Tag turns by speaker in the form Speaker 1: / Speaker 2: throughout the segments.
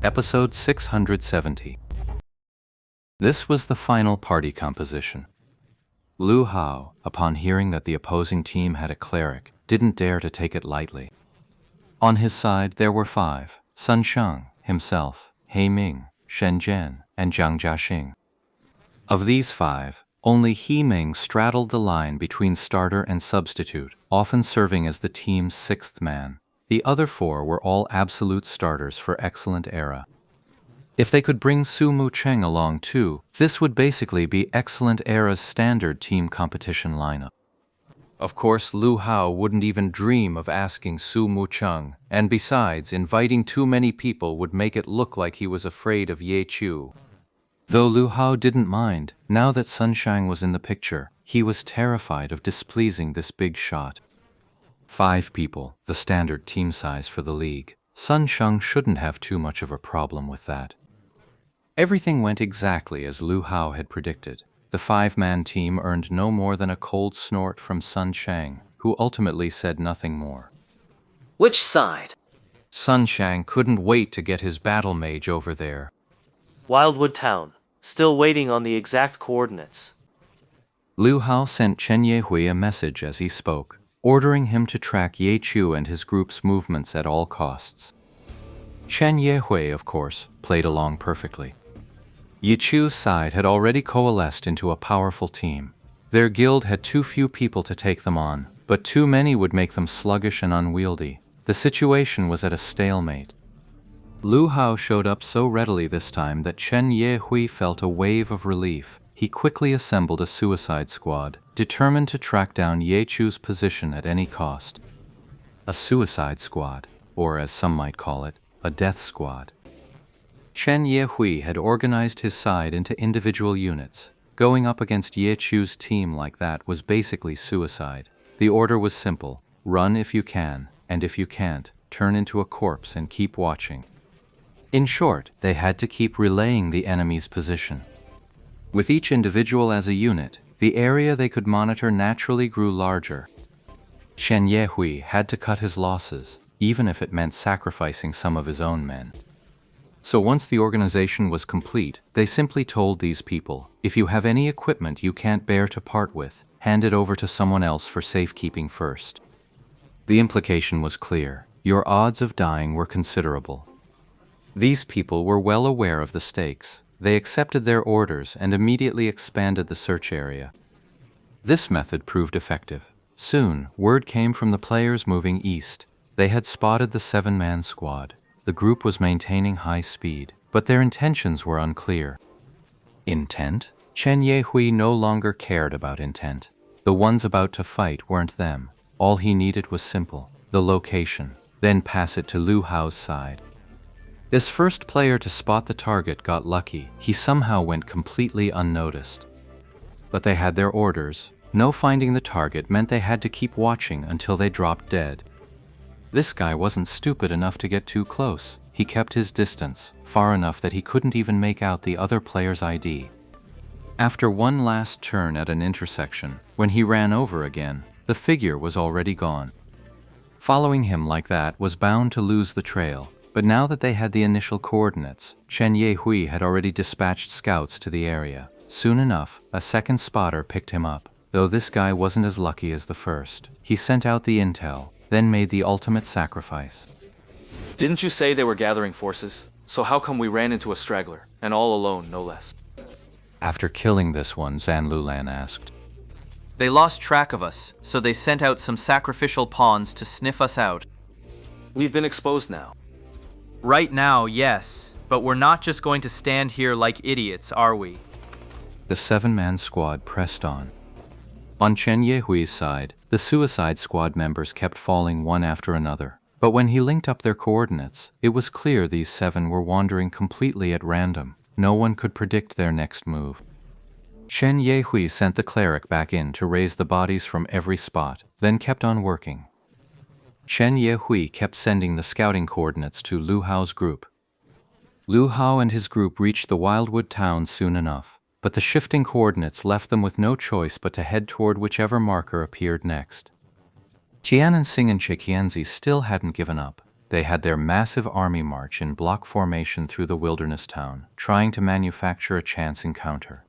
Speaker 1: Episode 670. This was the final party composition. Lu Hao, upon hearing that the opposing team had a cleric, didn't dare to take it lightly. On his side there were 5, Sun Sheng, himself, He Ming, Shen Jian, and Jiang Jiaxing. Of these 5, only He Ming straddled the line between starter and substitute, often serving as the team's 6th man. The other 4 were all absolute starters for excellent era. If they could bring Su Mu Cheng along too, this would basically be excellent era's standard team competition lineup. Of course, Lu Hao wouldn't even dream of asking Su Mu Cheng, and besides, inviting too many people would make it look like he was afraid of Ye Chu. Though Lu Hao didn't mind, now that Sunshine was in the picture, he was terrified of displeasing this big shot. 5 people, the standard team size for the league. Sun Sheng shouldn't have too much of a problem with that. Everything went exactly as Lu Hao had predicted. The 5-man team earned no more than a cold snort from Sun Shang, who ultimately said nothing more.
Speaker 2: Which side?
Speaker 1: Sun Shang couldn't wait to get his battle mage over there.
Speaker 2: Wildwood Town. Still waiting on the exact coordinates.
Speaker 1: Lu Hao sent Chen Yehui a message as he spoke, ordering him to track Ye Chu and his group's movements at all costs. Chen Yehui, of course, played along perfectly. Ye Chu's side had already coalesced into a powerful team. Their guild had too few people to take them on, but too many would make them sluggish and unwieldy. The situation was at a stalemate. Lu Hao showed up so readily this time that Chen Yehui felt a wave of relief. He quickly assembled a suicide squad, determined to track down Ye Chu's position at any cost. A suicide squad, or as some might call it, a death squad. Chen Yehui had organized his side into individual units. Going up against Ye Chu's team like that was basically suicide. The order was simple: run if you can, and if you can't, turn into a corpse and keep watching. In short, they had to keep relaying the enemy's position. With each individual as a unit, the area they could monitor naturally grew larger. Chen Yehui had to cut his losses, even if it meant sacrificing some of his own men. So once the organization was complete, they simply told these people, if you have any equipment you can't bear to part with, hand it over to someone else for safekeeping first. The implication was clear: your odds of dying were considerable. These people were well aware of the stakes. They accepted their orders and immediately expanded the search area. This method proved effective. Soon, word came from the players moving east. They had spotted the 7-man squad. The group was maintaining high speed, but their intentions were unclear. Intent? Chen Yehui no longer cared about intent. The ones about to fight weren't them. All he needed was simple: the location, then pass it to Lu Hao's side. This first player to spot the target got lucky. He somehow went completely unnoticed. But they had their orders. No finding the target meant they had to keep watching until they dropped dead. This guy wasn't stupid enough to get too close. He kept his distance, far enough that he couldn't even make out the other player's ID. After one last turn at an intersection, when he ran over again, the figure was already gone. Following him like that was bound to lose the trail, but now that they had the initial coordinates, Chen Yehui had already dispatched scouts to the area. Soon enough, a second spotter picked him up. Though this guy wasn't as lucky as the first. He sent out the intel, then made the ultimate sacrifice.
Speaker 3: Didn't you say they were gathering forces? So how come we ran into a straggler, and all alone, no less?
Speaker 1: After killing this one, Zan Lulan asked.
Speaker 4: They lost track of us, so they sent out some sacrificial pawns to sniff us out.
Speaker 3: We've been exposed now.
Speaker 4: Right now, yes, but we're not just going to stand here like idiots, are we?
Speaker 1: The 7-man squad pressed on. On Chen Yehui's side, the suicide squad members kept falling one after another. But when he linked up their coordinates, it was clear these 7 were wandering completely at random. No one could predict their next move. Chen Yehui sent the cleric back in to raise the bodies from every spot, then kept on working. Chen Yehui kept sending the scouting coordinates to Lu Hao's group. Lu Hao and his group reached the Wildwood Town soon enough. But the shifting coordinates left them with no choice but to head toward whichever marker appeared next. Tiananxing and Cheqianzi still hadn't given up. they had their massive army march in block formation through the wilderness town, trying to manufacture a chance encounter.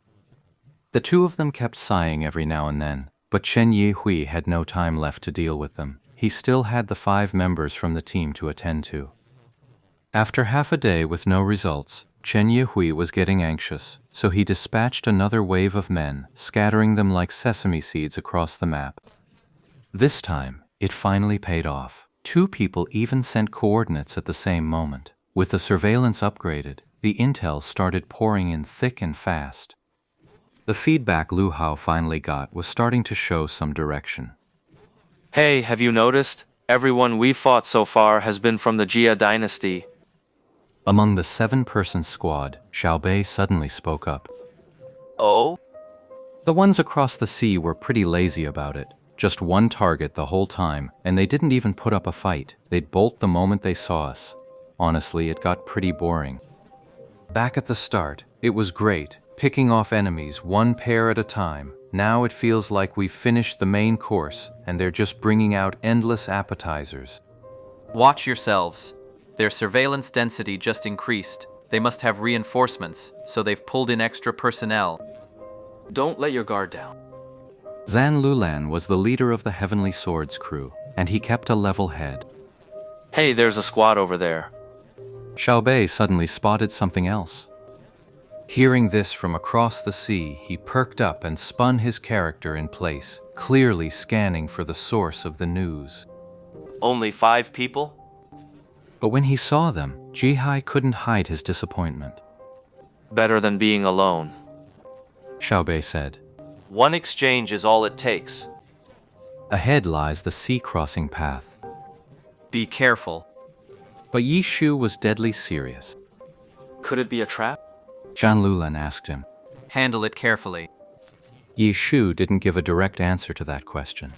Speaker 1: The two of them kept sighing every now and then, but Chen Yihui had no time left to deal with them. He still had the 5 members from the team to attend to. After half a day with no results, Chen Yihui was getting anxious, so he dispatched another wave of men, scattering them like sesame seeds across the map. This time, it finally paid off. 2 people even sent coordinates at the same moment. With the surveillance upgraded, the intel started pouring in thick and fast. The feedback Lu Hao finally got was starting to show some direction.
Speaker 2: Hey, have you noticed? Everyone we fought so far has been from the Jia dynasty.
Speaker 1: Among the 7-person squad, Xiaobei suddenly spoke up.
Speaker 2: Oh?
Speaker 1: The ones across the sea were pretty lazy about it. Just one target the whole time, and they didn't even put up a fight. They'd bolt the moment they saw us. Honestly, it got pretty boring. Back at the start, it was great, picking off enemies one pair at a time. Now it feels like we've finished the main course, and they're just bringing out endless appetizers.
Speaker 4: Watch yourselves. Their surveillance density just increased. They must have reinforcements, so they've pulled in extra personnel.
Speaker 3: Don't let your guard down.
Speaker 1: Zan Lulan was the leader of the Heavenly Swords crew, and he kept a level head.
Speaker 2: Hey, there's a squad over there.
Speaker 1: Xiaobei suddenly spotted something else. Hearing this from across the sea, he perked up and spun his character in place, clearly scanning for the source of the news.
Speaker 2: Only 5 people?
Speaker 1: But when he saw them, Jihai couldn't hide his disappointment.
Speaker 2: Better than being alone.
Speaker 1: Xiaobei said.
Speaker 2: 1 exchange is all it takes.
Speaker 1: Ahead lies the sea-crossing path.
Speaker 4: Be careful.
Speaker 1: But Yi Shu was deadly serious.
Speaker 3: Could it be a trap?
Speaker 1: Zhan Lulan asked him.
Speaker 4: Handle it carefully.
Speaker 1: Yi Shu didn't give a direct answer to that question.